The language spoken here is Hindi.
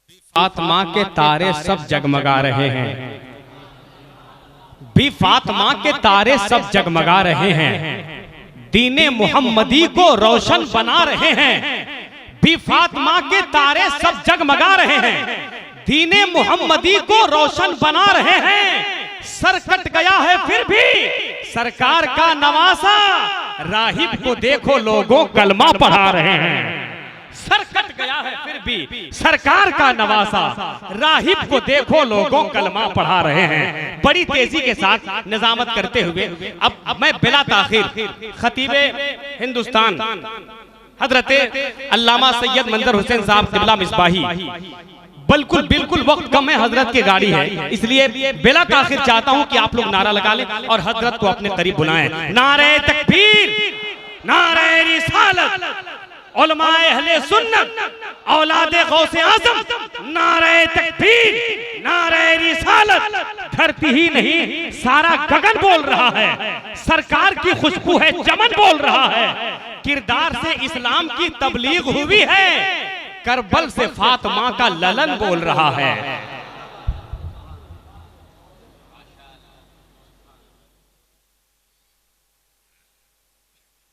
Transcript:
फातिमा के तारे सब जगमगा रहे हैं, भी फातिमा के तारे सब जगमगा रहे हैं, दीने मुहम्मदी को रोशन बना रहे हैं। भी फातिमा के तारे सब जगमगा रहे हैं, दीने मुहम्मदी को रोशन बना रहे हैं। सर कट गया है फिर भी सरकार का नवासा, राहिब को देखो लोगों कलमा पढ़ा रहे हैं। सर कट गया है फिर भी सरकार का नवासा, राहिब को देखो लोगों कलमा पढ़ा रहे हैं। बड़ी तेजी के साथ निजामत करते हुए अब मैं बिला ताखिर खतीबे हिंदुस्तान हजरत अल्लामा सैयद मंजर हुसैन साहब क़िबला मिसबाही, बिल्कुल बिल्कुल वक्त कम है, हजरत की गाड़ी है, इसलिए बिला ताखिर चाहता हूं कि आप लोग नारा लगा लें और हजरत को अपने करीब बुलाएं। नारे तकबीर, नारे रिसालत, उलमाए अहले सुन्नत, औलादे गौसे आज़म, नारे तकबीर, नारे रिसालत। धरती ही नहीं सारा गगन बोल रहा है, सरकार की खुशबू है चमन बोल रहा है। किरदार से इस्लाम की तबलीग हुई है, करबल से फातिमा का ललन बोल रहा है।